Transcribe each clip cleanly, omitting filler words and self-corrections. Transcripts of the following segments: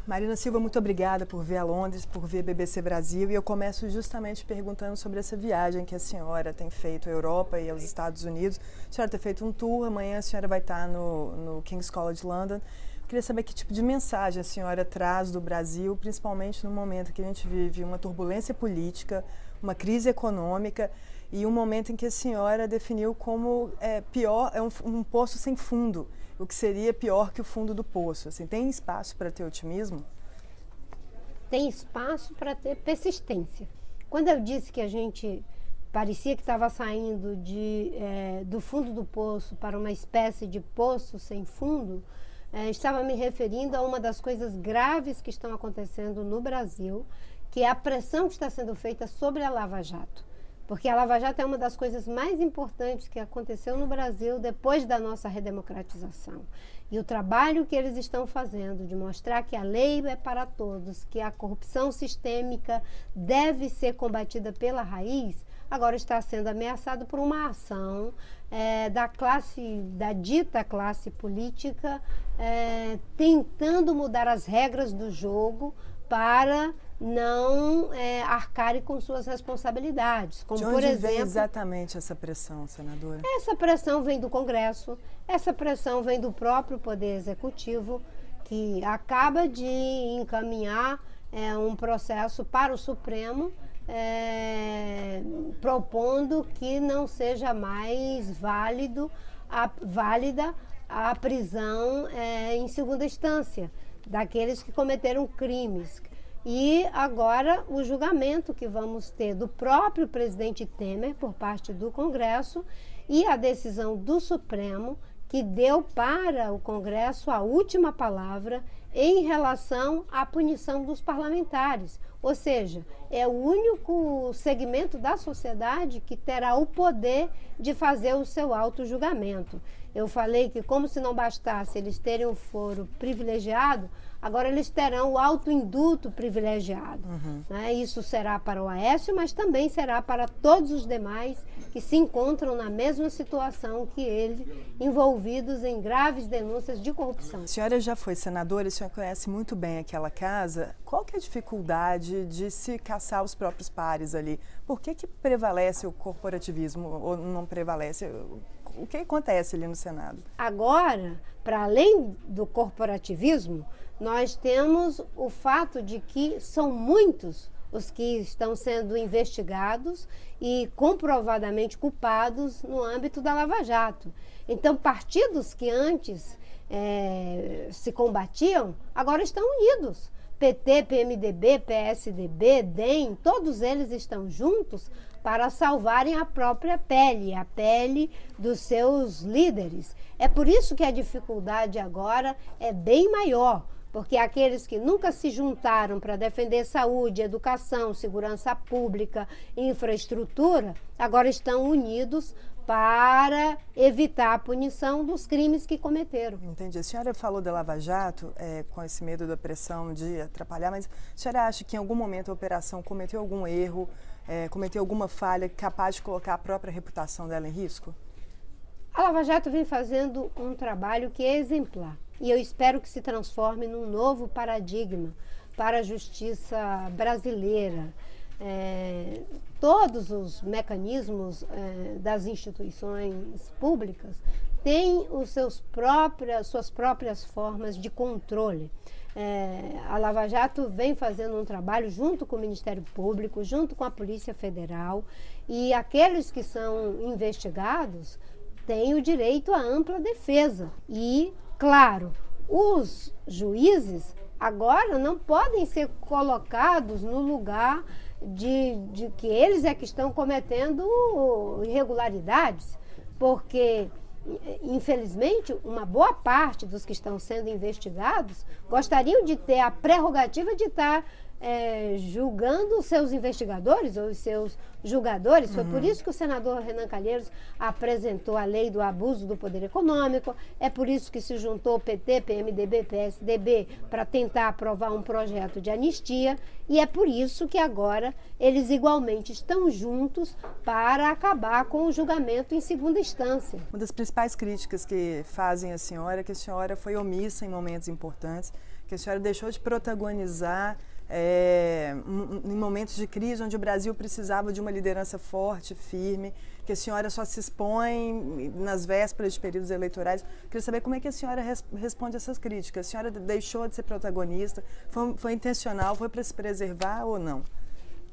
Marina Silva, muito obrigada por vir a Londres, por vir a BBC Brasil. E eu começo justamente perguntando sobre essa viagem que a senhora tem feito à Europa e aos Estados Unidos. A senhora tem feito um tour, amanhã a senhora vai estar no King's College London. Eu queria saber que tipo de mensagem a senhora traz do Brasil, principalmente no momento que a gente vive uma turbulência política, uma crise econômica e um momento em que a senhora definiu como pior, um poço sem fundo. O que seria pior que o fundo do poço. Assim, tem espaço para ter otimismo? Tem espaço para ter persistência. Quando eu disse que a gente parecia que estava saindo do fundo do poço para uma espécie de poço sem fundo, estava me referindo a uma das coisas graves que estão acontecendo no Brasil, que é a pressão que está sendo feita sobre a Lava Jato. Porque a Lava Jato é uma das coisas mais importantes que aconteceu no Brasil depois da nossa redemocratização. E o trabalho que eles estão fazendo de mostrar que a lei é para todos, que a corrupção sistêmica deve ser combatida pela raiz, agora está sendo ameaçado por uma ação da dita classe política, tentando mudar as regras do jogo para não arcarem com suas responsabilidades. Como, de onde por exemplo, vem exatamente essa pressão, senadora? Essa pressão vem do Congresso, essa pressão vem do próprio Poder Executivo, que acaba de encaminhar um processo para o Supremo, propondo que não seja mais válida a prisão em segunda instância daqueles que cometeram crimes. E agora o julgamento que vamos ter do próprio presidente Temer por parte do Congresso e a decisão do Supremo que deu para o Congresso a última palavra em relação à punição dos parlamentares. Ou seja, é o único segmento da sociedade que terá o poder de fazer o seu autojulgamento. Eu falei que, como se não bastasse eles terem o foro privilegiado, agora eles terão o autoinduto privilegiado. Né? Isso será para o Aécio, mas também será para todos os demais que se encontram na mesma situação que ele, envolvidos em graves denúncias de corrupção. A senhora já foi senadora, a senhora conhece muito bem aquela casa. Qual que é a dificuldade de se caçar os próprios pares ali? Por que prevalece o corporativismo ou não prevalece? O que acontece ali no Senado? Agora, para além do corporativismo, nós temos o fato de que são muitos os que estão sendo investigados e comprovadamente culpados no âmbito da Lava Jato. Então, partidos que antes se combatiam, agora estão unidos. PT, PMDB, PSDB, DEM, todos eles estão juntos para salvarem a própria pele, a pele dos seus líderes. É por isso que a dificuldade agora é bem maior, porque aqueles que nunca se juntaram para defender saúde, educação, segurança pública, infraestrutura, agora estão unidos para evitar a punição dos crimes que cometeram. Entendi. A senhora falou da Lava Jato, com esse medo da pressão de atrapalhar, mas a senhora acha que em algum momento a operação cometeu algum erro, cometeu alguma falha capaz de colocar a própria reputação dela em risco? A Lava Jato vem fazendo um trabalho que é exemplar e eu espero que se transforme num novo paradigma para a justiça brasileira. Todos os mecanismos das instituições públicas têm suas próprias formas de controle. A Lava Jato vem fazendo um trabalho junto com o Ministério Público, junto com a Polícia Federal, e aqueles que são investigados têm o direito à ampla defesa. E, claro, os juízes agora não podem ser colocados no lugar de que eles é que estão cometendo irregularidades, porque, infelizmente, uma boa parte dos que estão sendo investigados gostariam de ter a prerrogativa de estar julgando os seus investigadores ou os seus julgadores. Foi por isso que o senador Renan Calheiros apresentou a lei do abuso do poder econômico, é por isso que se juntou PT, PMDB, PSDB para tentar aprovar um projeto de anistia, e é por isso que agora eles igualmente estão juntos para acabar com o julgamento em segunda instância. Uma das principais críticas que fazem a senhora é que a senhora foi omissa em momentos importantes, que a senhora deixou de protagonizar em momentos de crise onde o Brasil precisava de uma liderança forte, firme, que a senhora só se expõe nas vésperas de períodos eleitorais. Queria saber como é que a senhora responde a essas críticas. A senhora deixou de ser protagonista? Foi intencional? Foi para se preservar ou não?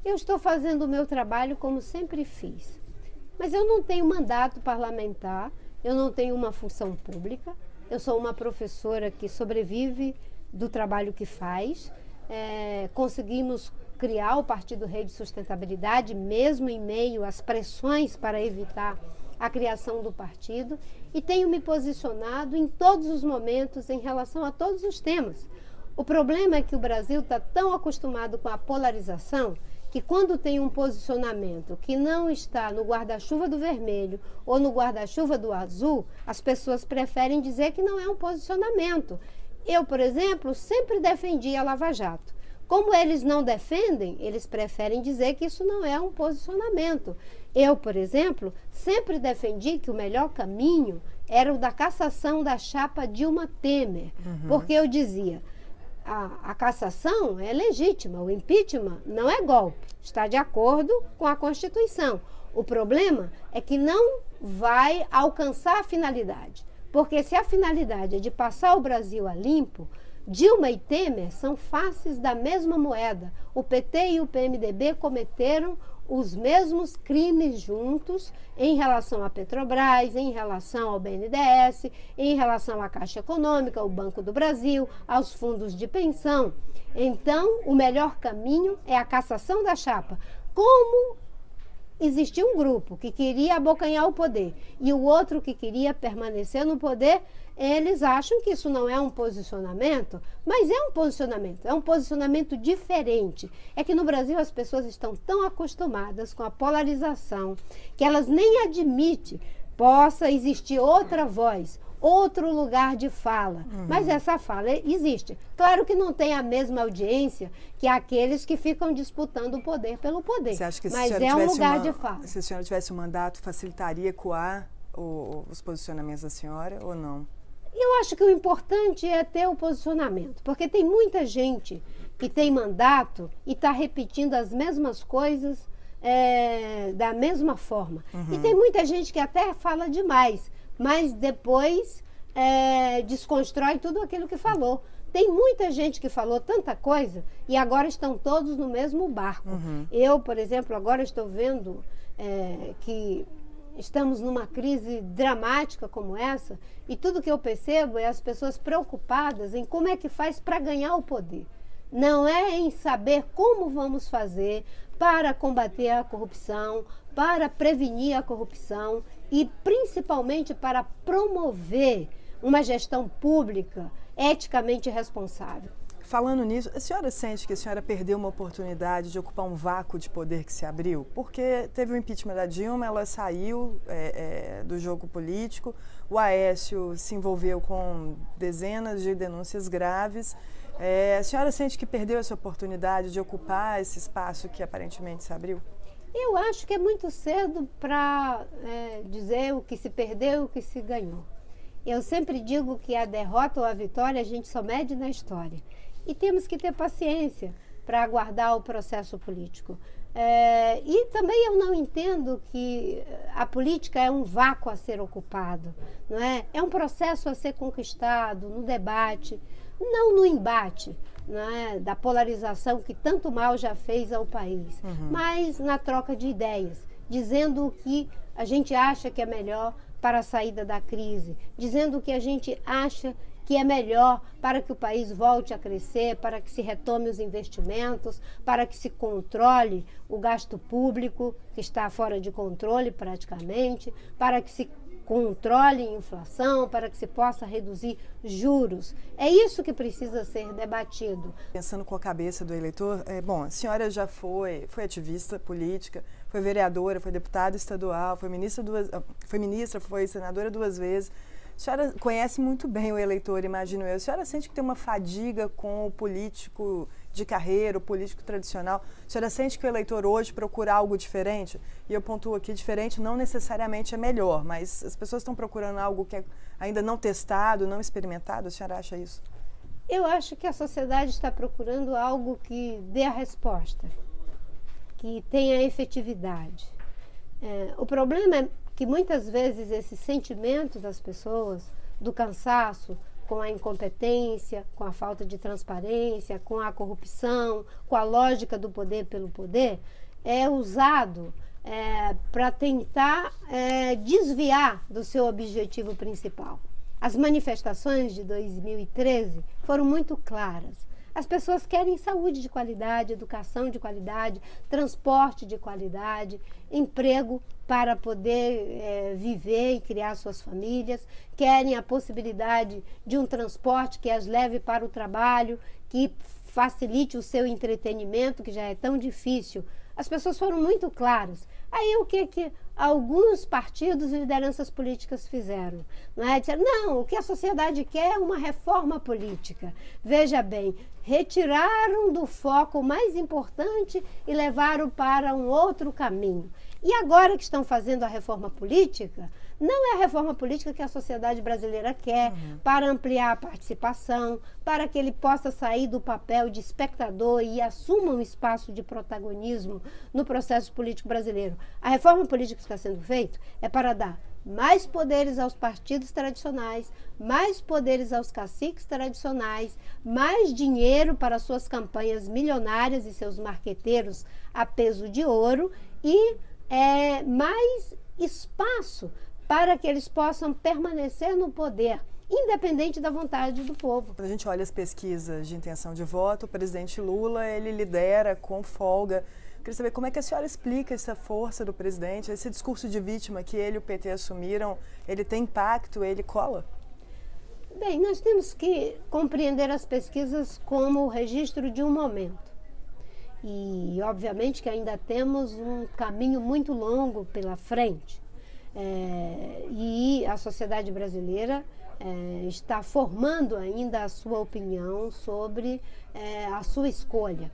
Eu estou fazendo o meu trabalho como sempre fiz. Mas eu não tenho mandato parlamentar, eu não tenho uma função pública, eu sou uma professora que sobrevive do trabalho que faz. Conseguimos criar o Partido Rede Sustentabilidade, mesmo em meio às pressões para evitar a criação do partido, e tenho me posicionado em todos os momentos em relação a todos os temas. O problema é que o Brasil está tão acostumado com a polarização que quando tem um posicionamento que não está no guarda-chuva do vermelho ou no guarda-chuva do azul, as pessoas preferem dizer que não é um posicionamento. Eu, por exemplo, sempre defendi a Lava Jato. Como eles não defendem, eles preferem dizer que isso não é um posicionamento. Eu, por exemplo, sempre defendi que o melhor caminho era o da cassação da chapa Dilma Temer, porque eu dizia, a cassação é legítima, o impeachment não é golpe, está de acordo com a Constituição. O problema é que não vai alcançar a finalidade. Porque se a finalidade é de passar o Brasil a limpo, Dilma e Temer são faces da mesma moeda. O PT e o PMDB cometeram os mesmos crimes juntos em relação à Petrobras, em relação ao BNDES, em relação à Caixa Econômica, ao Banco do Brasil, aos fundos de pensão. Então, o melhor caminho é a cassação da chapa. Como existia um grupo que queria abocanhar o poder e o outro que queria permanecer no poder, eles acham que isso não é um posicionamento, mas é um posicionamento diferente. É que no Brasil as pessoas estão tão acostumadas com a polarização que elas nem admitem possa existir outra voz, outro lugar de fala, mas essa fala existe. Claro que não tem a mesma audiência que aqueles que ficam disputando o poder pelo poder, Você acha que mas é um lugar de fala. Se a senhora tivesse um mandato, facilitaria ecoar os posicionamentos da senhora ou não? Eu acho que o importante é ter o posicionamento, porque tem muita gente que tem mandato e está repetindo as mesmas coisas da mesma forma. E tem muita gente que até fala demais, mas depois desconstrói tudo aquilo que falou. Tem muita gente que falou tanta coisa e agora estão todos no mesmo barco. Eu, por exemplo, agora estou vendo que estamos numa crise dramática como essa e tudo que eu percebo é as pessoas preocupadas em como é que faz para ganhar o poder. Não é em saber como vamos fazer para combater a corrupção, para prevenir a corrupção e principalmente para promover uma gestão pública eticamente responsável. Falando nisso, a senhora sente que a senhora perdeu uma oportunidade de ocupar um vácuo de poder que se abriu? Porque teve o impeachment da Dilma, ela saiu do jogo político, o Aécio se envolveu com dezenas de denúncias graves. A senhora sente que perdeu essa oportunidade de ocupar esse espaço que aparentemente se abriu? Eu acho que é muito cedo para dizer o que se perdeu e o que se ganhou. Eu sempre digo que a derrota ou a vitória a gente só mede na história. E temos que ter paciência para aguardar o processo político. E também eu não entendo que a política é um vácuo a ser ocupado, não é? É um processo a ser conquistado no debate, não no embate, não é? Da polarização que tanto mal já fez ao país, mas na troca de ideias, dizendo o que a gente acha que é melhor para a saída da crise, dizendo o que a gente acha que é melhor para que o país volte a crescer, para que se retome os investimentos, para que se controle o gasto público, que está fora de controle praticamente, para que se controle a inflação, para que se possa reduzir juros. É isso que precisa ser debatido. Pensando com a cabeça do eleitor, bom, a senhora já foi ativista política, foi vereadora, foi deputada estadual, foi ministra, foi senadora 2 vezes. A senhora conhece muito bem o eleitor, imagino eu. A senhora sente que tem uma fadiga com o político de carreira, o político tradicional? A senhora sente que o eleitor hoje procura algo diferente? E eu pontuo aqui, diferente não necessariamente é melhor, mas as pessoas estão procurando algo que é ainda não testado, não experimentado. A senhora acha isso? Eu acho que a sociedade está procurando algo que dê a resposta, que tenha efetividade. O problema é que muitas vezes esse sentimento das pessoas, do cansaço, com a incompetência, com a falta de transparência, com a corrupção, com a lógica do poder pelo poder, é usado para tentar desviar do seu objetivo principal. As manifestações de 2013 foram muito claras. As pessoas querem saúde de qualidade, educação de qualidade, transporte de qualidade, emprego para poder viver e criar suas famílias, querem a possibilidade de um transporte que as leve para o trabalho, que facilite o seu entretenimento, que já é tão difícil. As pessoas foram muito claras. Aí o que alguns partidos e lideranças políticas fizeram? Disseram, não, o que a sociedade quer é uma reforma política. Veja bem, retiraram do foco o mais importante e levaram para um outro caminho. E agora que estão fazendo a reforma política, não é a reforma política que a sociedade brasileira quer, para ampliar a participação, para que ele possa sair do papel de espectador e assuma um espaço de protagonismo no processo político brasileiro. A reforma política que está sendo feita é para dar mais poderes aos partidos tradicionais, mais poderes aos caciques tradicionais, mais dinheiro para suas campanhas milionárias e seus marqueteiros a peso de ouro e mais espaço para que eles possam permanecer no poder, independente da vontade do povo. Quando a gente olha as pesquisas de intenção de voto, o presidente Lula, ele lidera com folga. Eu queria saber como é que a senhora explica essa força do presidente, esse discurso de vítima que ele e o PT assumiram, ele tem impacto, ele cola? Bem, nós temos que compreender as pesquisas como o registro de um momento. E, obviamente, que ainda temos um caminho muito longo pela frente. E a sociedade brasileira está formando ainda a sua opinião sobre a sua escolha.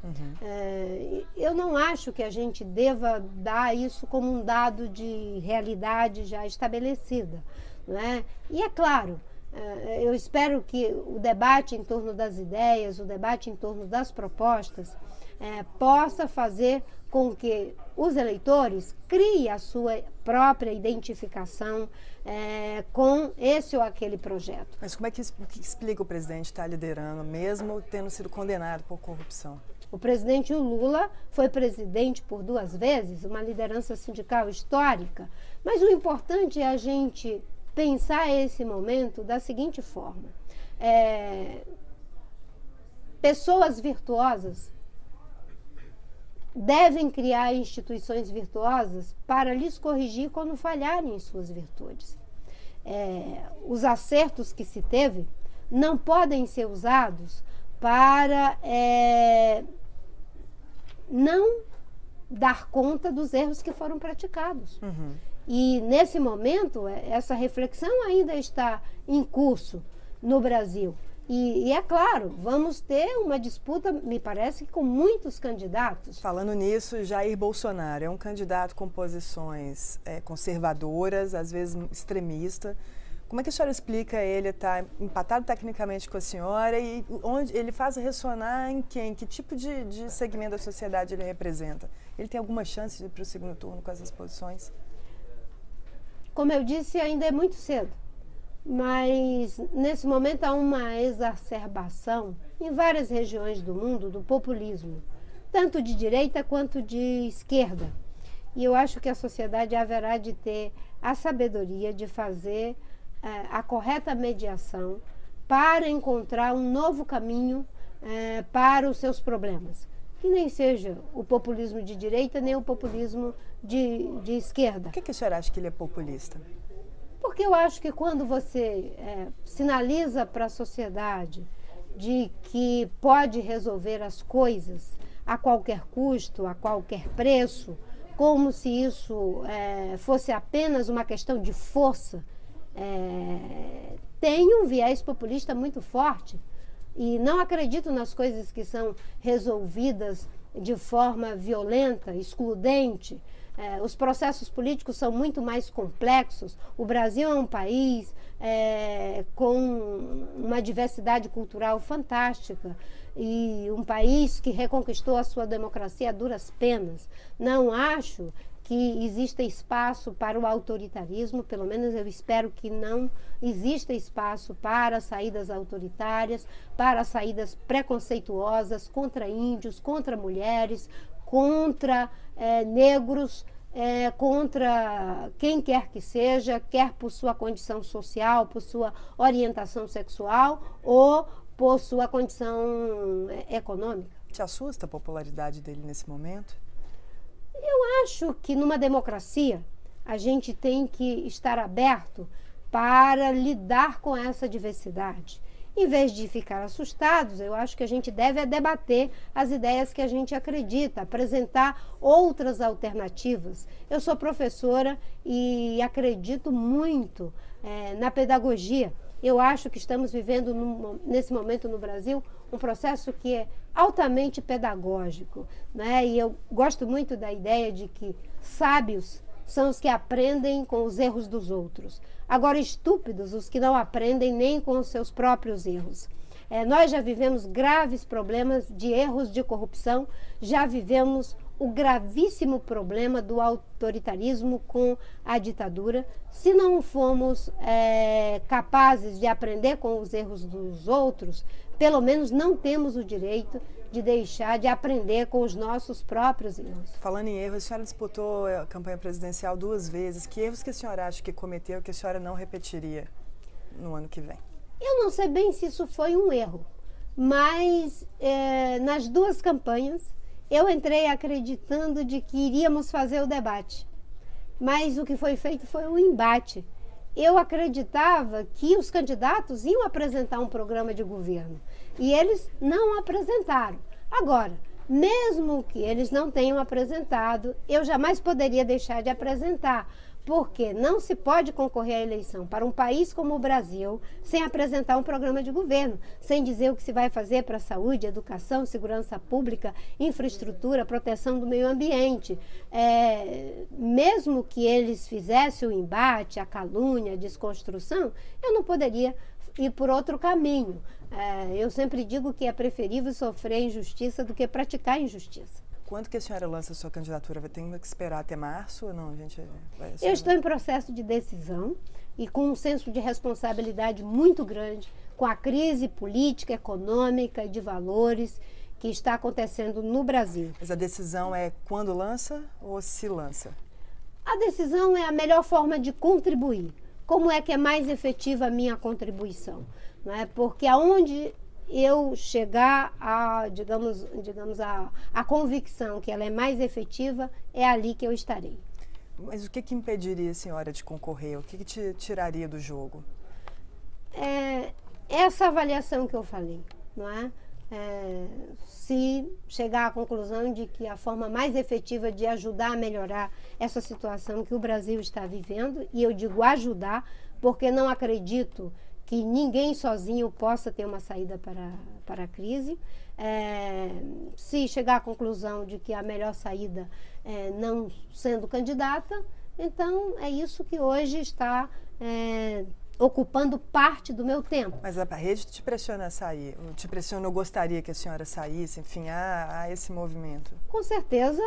Eu não acho que a gente deva dar isso como um dado de realidade já estabelecida, não é? E é claro, eu espero que o debate em torno das ideias, o debate em torno das propostas, possa fazer com que os eleitores criem a sua própria identificação com esse ou aquele projeto. Mas como é que explica o presidente estar liderando, mesmo tendo sido condenado por corrupção? O presidente Lula foi presidente por 2 vezes, uma liderança sindical histórica, mas o importante é a gente pensar esse momento da seguinte forma. Pessoas virtuosas devem criar instituições virtuosas para lhes corrigir quando falharem em suas virtudes. Os acertos que se teve não podem ser usados para não dar conta dos erros que foram praticados. E, nesse momento, essa reflexão ainda está em curso no Brasil. E é claro, vamos ter uma disputa, me parece, com muitos candidatos. Falando nisso, Jair Bolsonaro é um candidato com posições conservadoras, às vezes extremista. Como é que a senhora explica ele estar empatado tecnicamente com a senhora e onde ele faz ressonar em quem? Que tipo de segmento da sociedade ele representa? Ele tem alguma chance de ir para o segundo turno com essas posições? Como eu disse, ainda é muito cedo. Mas, nesse momento, há uma exacerbação em várias regiões do mundo do populismo, tanto de direita quanto de esquerda. E eu acho que a sociedade haverá de ter a sabedoria de fazer a correta mediação para encontrar um novo caminho para os seus problemas. Que nem seja o populismo de direita, nem o populismo de esquerda. Por que a senhora acha que ele é populista? Porque eu acho que quando você sinaliza para a sociedade de que pode resolver as coisas a qualquer custo, a qualquer preço, como se isso fosse apenas uma questão de força, tem um viés populista muito forte. E não acredito nas coisas que são resolvidas de forma violenta, excludente, Os processos políticos são muito mais complexos. O Brasil é um país com uma diversidade cultural fantástica e um país que reconquistou a sua democracia a duras penas. Não acho que exista espaço para o autoritarismo, pelo menos eu espero que não exista espaço para saídas autoritárias, para saídas preconceituosas contra índios, contra mulheres, contra negros, contra quem quer que seja, quer por sua condição social, por sua orientação sexual ou por sua condição econômica. Te assusta a popularidade dele nesse momento? Eu acho que numa democracia a gente tem que estar aberto para lidar com essa diversidade. Em vez de ficar assustados, eu acho que a gente deve debater as ideias que a gente acredita, apresentar outras alternativas. Eu sou professora e acredito muito na pedagogia. Eu acho que estamos vivendo, nesse momento no Brasil, um processo que é altamente pedagógico, né? E eu gosto muito da ideia de que sábios são os que aprendem com os erros dos outros. Agora, estúpidos, os que não aprendem nem com os seus próprios erros. Nós já vivemos graves problemas de erros de corrupção, já vivemos o gravíssimo problema do autoritarismo com a ditadura. Se não formos capazes de aprender com os erros dos outros, pelo menos não temos o direito de deixar de aprender com os nossos próprios erros. Falando em erros, a senhora disputou a campanha presidencial 2 vezes. Que erros que a senhora acha que cometeu que a senhora não repetiria no ano que vem? Eu não sei bem se isso foi um erro, mas nas 2 campanhas eu entrei acreditando de que iríamos fazer o debate, mas o que foi feito foi um embate. Eu acreditava que os candidatos iam apresentar um programa de governo e eles não apresentaram. Agora, mesmo que eles não tenham apresentado, eu jamais poderia deixar de apresentar, porque não se pode concorrer à eleição para um país como o Brasil sem apresentar um programa de governo, sem dizer o que se vai fazer para a saúde, educação, segurança pública, infraestrutura, proteção do meio ambiente. Mesmo que eles fizessem o embate, a calúnia, a desconstrução, eu não poderia ir por outro caminho. Eu sempre digo que é preferível sofrer injustiça do que praticar injustiça. Quando que a senhora lança a sua candidatura? Vai ter que esperar até março ou não? Eu estou em processo de decisão e com um senso de responsabilidade muito grande com a crise política, econômica e de valores que está acontecendo no Brasil. Mas a decisão é quando lança ou se lança? A decisão é a melhor forma de contribuir. Como é que é mais efetiva a minha contribuição? Não é? Porque aonde eu chegar a, digamos, a convicção que ela é mais efetiva, é ali que eu estarei. Mas o que impediria a senhora de concorrer? O que te tiraria do jogo? Essa avaliação que eu falei, não é? Se chegar à conclusão de que a forma mais efetiva de ajudar a melhorar essa situação que o Brasil está vivendo, e eu digo ajudar, porque não acredito que ninguém sozinho possa ter uma saída para a crise. Se chegar à conclusão de que a melhor saída é não sendo candidata, então é isso que hoje está ocupando parte do meu tempo. Mas a rede te pressiona a sair? Te pressiona, eu gostaria que a senhora saísse, enfim, há esse movimento? Com certeza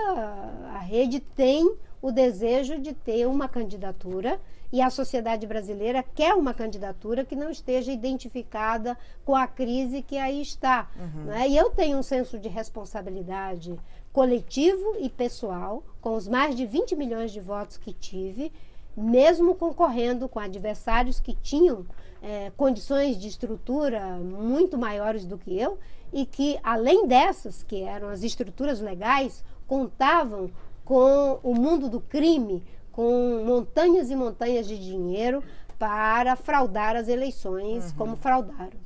a rede tem o desejo de ter uma candidatura e a sociedade brasileira quer uma candidatura que não esteja identificada com a crise que aí está. Né? E eu tenho um senso de responsabilidade coletivo e pessoal, com os mais de 20 milhões de votos que tive, mesmo concorrendo com adversários que tinham condições de estrutura muito maiores do que eu e que, além dessas, que eram as estruturas legais, contavam com o mundo do crime, com montanhas e montanhas de dinheiro para fraudar as eleições, como fraudaram.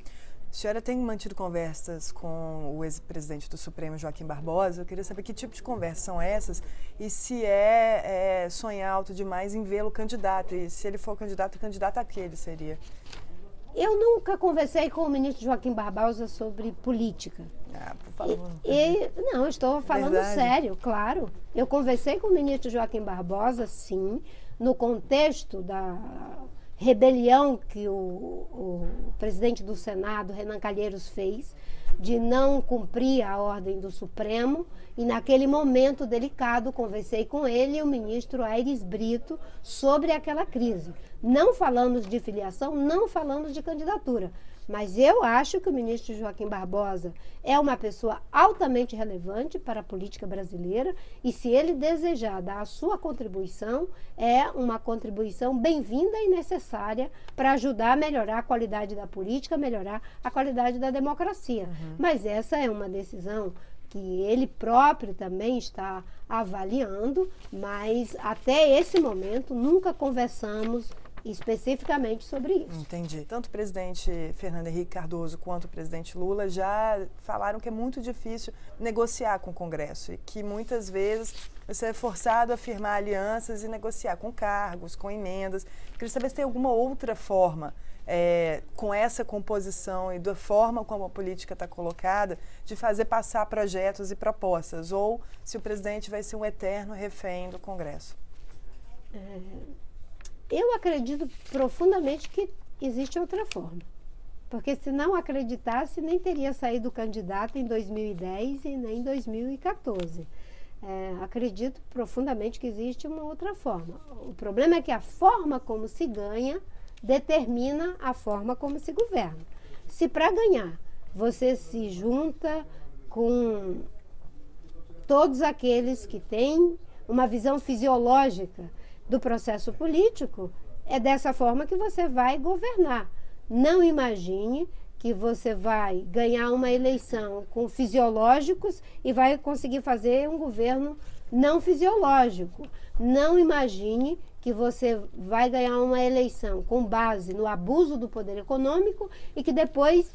A senhora tem mantido conversas com o ex-presidente do Supremo, Joaquim Barbosa. Eu queria saber que tipo de conversas são essas e se sonhar alto demais em vê-lo candidato. E se ele for candidato a que ele seria? Eu nunca conversei com o ministro Joaquim Barbosa sobre política. Por favor. Não, eu estou falando sério, claro. Eu conversei com o ministro Joaquim Barbosa, sim, no contexto da rebelião que o presidente do Senado, Renan Calheiros, fez, de não cumprir a ordem do Supremo, e naquele momento delicado conversei com ele e o ministro Aires Brito sobre aquela crise. Não falamos de filiação, não falamos de candidatura, mas eu acho que o ministro Joaquim Barbosa é uma pessoa altamente relevante para a política brasileira e se ele desejar dar a sua contribuição, é uma contribuição bem-vinda e necessária para ajudar a melhorar a qualidade da política, melhorar a qualidade da democracia. Mas essa é uma decisão que ele próprio também está avaliando, mas até esse momento nunca conversamos especificamente sobre isso. Entendi. Tanto o presidente Fernando Henrique Cardoso quanto o presidente Lula já falaram que é muito difícil negociar com o Congresso e que muitas vezes você é forçado a firmar alianças e negociar com cargos, com emendas. Queria saber se tem alguma outra forma, com essa composição e da forma como a política está colocada, de fazer passar projetos e propostas, ou se o presidente vai ser um eterno refém do Congresso. Eu acredito profundamente que existe outra forma, porque se não acreditasse, nem teria saído candidato em 2010 e nem em 2014. Acredito profundamente que existe uma outra forma. O problema é que a forma como se ganha determina a forma como se governa. Se para ganhar você se junta com todos aqueles que têm uma visão fisiológica do processo político, é dessa forma que você vai governar. Não imagine que você vai ganhar uma eleição com fisiológicos e vai conseguir fazer um governo não fisiológico. Não imagine que você vai ganhar uma eleição com base no abuso do poder econômico e que depois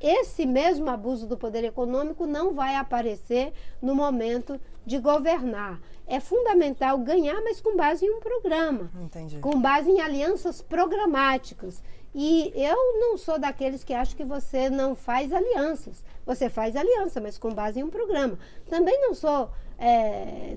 esse mesmo abuso do poder econômico não vai aparecer no momento de governar. É fundamental ganhar, mas com base em um programa. Entendi. Com base em alianças programáticas. E eu não sou daqueles que acham que você não faz alianças. Você faz aliança, mas com base em um programa. Também não sou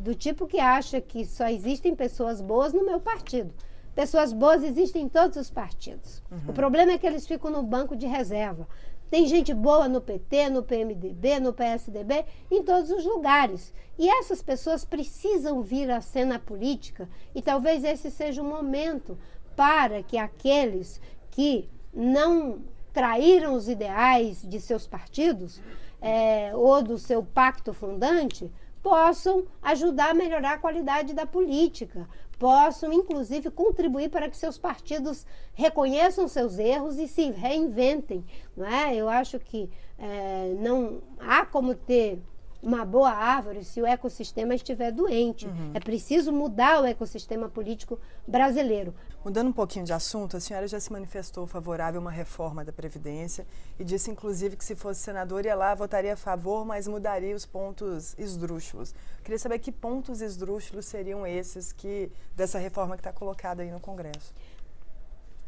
do tipo que acha que só existem pessoas boas no meu partido. Pessoas boas existem em todos os partidos. O problema é que eles ficam no banco de reserva. Tem gente boa no PT, no PMDB, no PSDB, em todos os lugares. E essas pessoas precisam vir à cena política e talvez esse seja o momento para que aqueles que não traíram os ideais de seus partidos ou do seu pacto fundante possam ajudar a melhorar a qualidade da política, possam, inclusive, contribuir para que seus partidos reconheçam seus erros e se reinventem. Não é? Eu acho que não há como ter uma boa árvore se o ecossistema estiver doente. É preciso mudar o ecossistema político brasileiro. Mudando um pouquinho de assunto, a senhora já se manifestou favorável a uma reforma da Previdência e disse, inclusive, que se fosse senador ia lá, votaria a favor, mas mudaria os pontos esdrúxulos. Queria saber que pontos esdrúxulos seriam esses dessa reforma que está colocada aí no Congresso.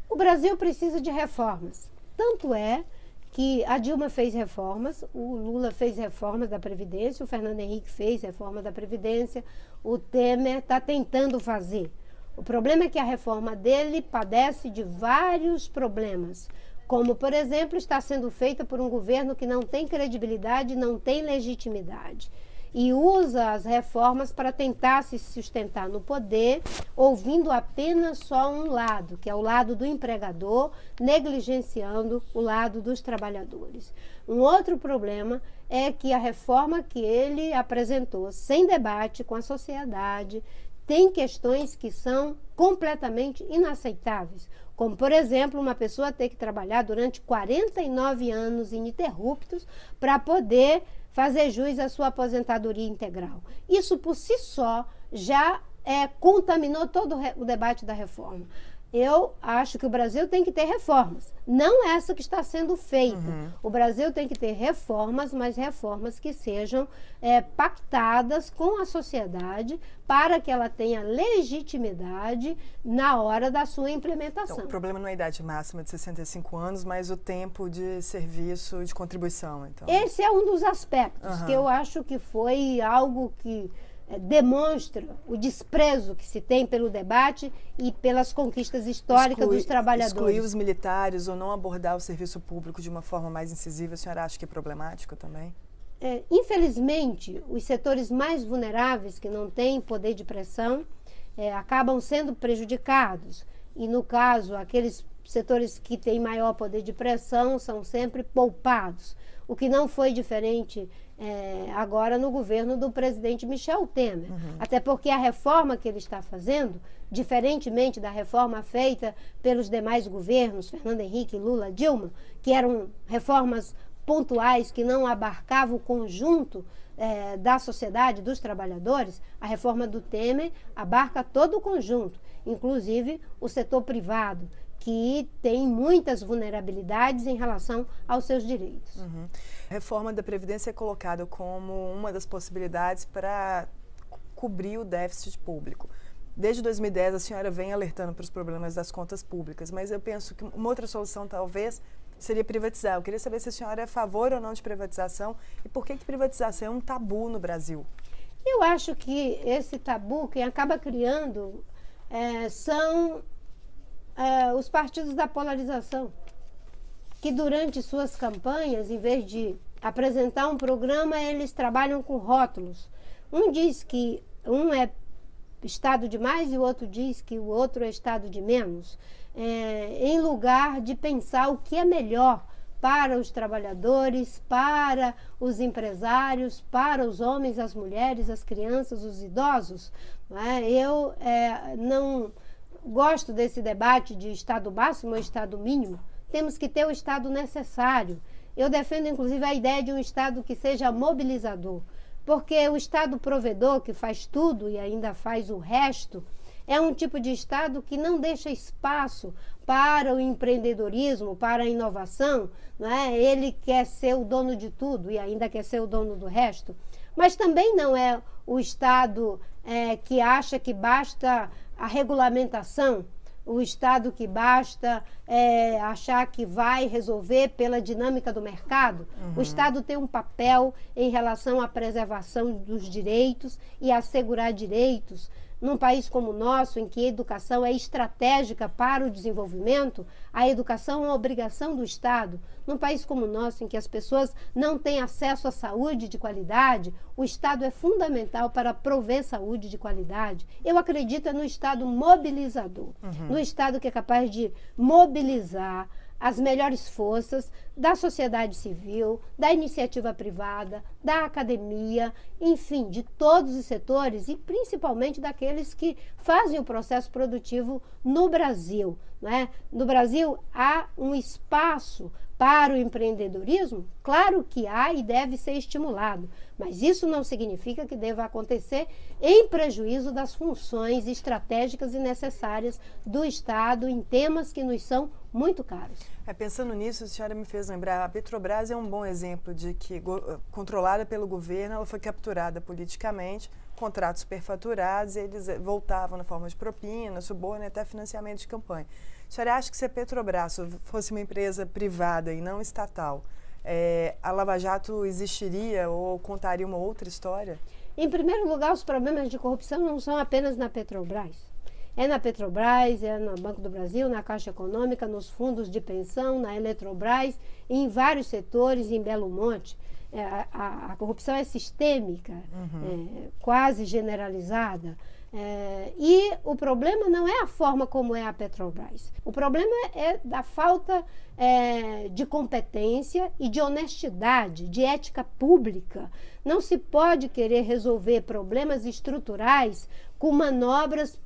O Brasil precisa de reformas. Tanto é que a Dilma fez reformas, o Lula fez reformas da Previdência, o Fernando Henrique fez reforma da Previdência, o Temer está tentando fazer. O problema é que a reforma dele padece de vários problemas, como, por exemplo, está sendo feita por um governo que não tem credibilidade, não tem legitimidade, e usa as reformas para tentar se sustentar no poder, ouvindo apenas só um lado, que é o lado do empregador, negligenciando o lado dos trabalhadores. Um outro problema é que a reforma que ele apresentou sem debate com a sociedade tem questões que são completamente inaceitáveis, como, por exemplo, uma pessoa ter que trabalhar durante 49 anos ininterruptos para poder fazer jus à sua aposentadoria integral. Isso, por si só, já contaminou todo o debate da reforma. Eu acho que o Brasil tem que ter reformas, não essa que está sendo feita. O Brasil tem que ter reformas, mas reformas que sejam pactadas com a sociedade para que ela tenha legitimidade na hora da sua implementação. Então, o problema não é a idade máxima de 65 anos, mas o tempo de serviço, de contribuição. Então. Esse é um dos aspectos que eu acho que foi algo que demonstra o desprezo que se tem pelo debate e pelas conquistas históricas dos trabalhadores. Excluir os militares ou não abordar o serviço público de uma forma mais incisiva, a senhora acha que é problemático também? Infelizmente, os setores mais vulneráveis, que não têm poder de pressão, acabam sendo prejudicados. E, no caso, aqueles setores que têm maior poder de pressão são sempre poupados. O que não foi diferente agora no governo do presidente Michel Temer. Até porque a reforma que ele está fazendo, diferentemente da reforma feita pelos demais governos, Fernando Henrique, Lula, Dilma, que eram reformas pontuais que não abarcavam o conjunto da sociedade, dos trabalhadores, a reforma do Temer abarca todo o conjunto, inclusive o setor privado, que tem muitas vulnerabilidades em relação aos seus direitos. A reforma da Previdência é colocada como uma das possibilidades para cobrir o déficit público. Desde 2010, a senhora vem alertando para os problemas das contas públicas, mas eu penso que uma outra solução, talvez, seria privatizar. Eu queria saber se a senhora é a favor ou não de privatização e por que privatização é um tabu no Brasil. Eu acho que esse tabu, quem acaba criando, são os partidos da polarização, que durante suas campanhas, em vez de apresentar um programa, eles trabalham com rótulos. Um diz que um é Estado de mais e o outro diz que o outro é Estado de menos, em lugar de pensar o que é melhor para os trabalhadores, para os empresários, para os homens, as mulheres, as crianças, os idosos. Eu não gosto desse debate de Estado máximo ou Estado mínimo. Temos que ter o Estado necessário. Eu defendo, inclusive, a ideia de um Estado que seja mobilizador, porque o Estado provedor, que faz tudo e ainda faz o resto, é um tipo de Estado que não deixa espaço para o empreendedorismo, para a inovação. Ele quer ser o dono de tudo e ainda quer ser o dono do resto. Mas também não é o Estado que acha que basta a regulamentação, o Estado que basta achar que vai resolver pela dinâmica do mercado. O Estado tem um papel em relação à preservação dos direitos e assegurar direitos. Num país como o nosso, em que a educação é estratégica para o desenvolvimento, a educação é uma obrigação do Estado. Num país como o nosso, em que as pessoas não têm acesso à saúde de qualidade, o Estado é fundamental para prover saúde de qualidade. Eu acredito no Estado mobilizador, no Estado que é capaz de mobilizar as melhores forças da sociedade civil, da iniciativa privada, da academia, enfim, de todos os setores e principalmente daqueles que fazem o processo produtivo no Brasil. No Brasil há um espaço para o empreendedorismo? Claro que há e deve ser estimulado, mas isso não significa que deva acontecer em prejuízo das funções estratégicas e necessárias do Estado em temas que nos são muito caros. Pensando nisso, a senhora me fez lembrar, a Petrobras é um bom exemplo de que, controlada pelo governo, ela foi capturada politicamente, contratos superfaturados, eles voltavam na forma de propina, suborno e até financiamento de campanha. A senhora acha que se a Petrobras fosse uma empresa privada e não estatal, a Lava Jato existiria ou contaria uma outra história? Em primeiro lugar, os problemas de corrupção não são apenas na Petrobras. É na Petrobras, é no Banco do Brasil, na Caixa Econômica, nos fundos de pensão, na Eletrobras, em vários setores, em Belo Monte. A corrupção é sistêmica, quase generalizada. E o problema não é a forma como é a Petrobras. O problema é da falta de competência e de honestidade, de ética pública. Não se pode querer resolver problemas estruturais com manobras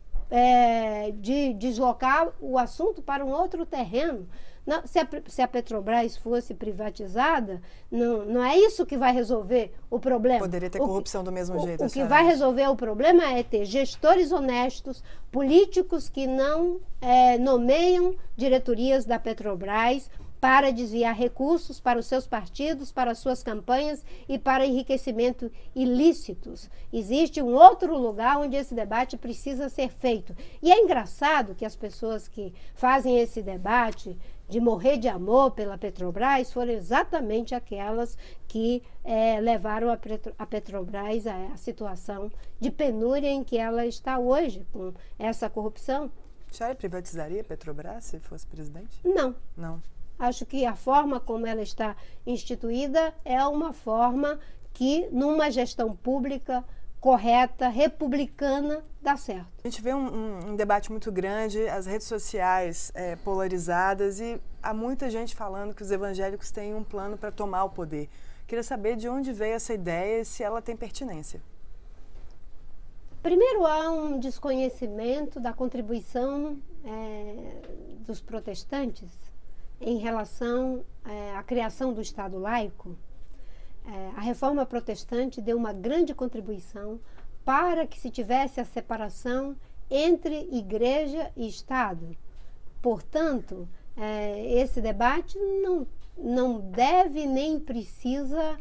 de deslocar o assunto para um outro terreno. Não, se a Petrobras fosse privatizada, não é isso que vai resolver o problema. Poderia ter corrupção do mesmo jeito. O que vai resolver o problema é ter gestores honestos, políticos que não nomeiam diretorias da Petrobras para desviar recursos para os seus partidos, para as suas campanhas e para enriquecimento ilícitos. Existe um outro lugar onde esse debate precisa ser feito. E é engraçado que as pessoas que fazem esse debate de morrer de amor pela Petrobras foram exatamente aquelas que levaram a Petrobras à situação de penúria em que ela está hoje, com essa corrupção. A senhora privatizaria a Petrobras se fosse presidente? Não. Não. Acho que a forma como ela está instituída é uma forma que, numa gestão pública correta, republicana, dá certo. A gente vê um debate muito grande, as redes sociais polarizadas e há muita gente falando que os evangélicos têm um plano para tomar o poder. Queria saber de onde veio essa ideia e se ela tem pertinência. Primeiro, há um desconhecimento da contribuição dos protestantes em relação à criação do Estado laico. A reforma protestante deu uma grande contribuição para que se tivesse a separação entre igreja e Estado. Portanto, esse debate não deve nem precisa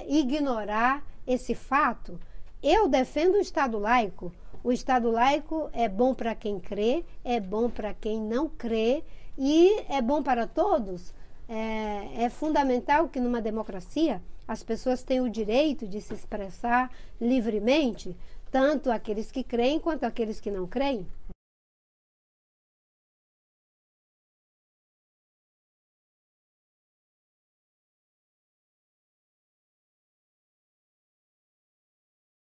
ignorar esse fato. Eu defendo o Estado laico. O Estado laico é bom para quem crê, é bom para quem não crê, e é bom para todos. É fundamental que numa democracia as pessoas tenham o direito de se expressar livremente, tanto aqueles que creem quanto aqueles que não creem.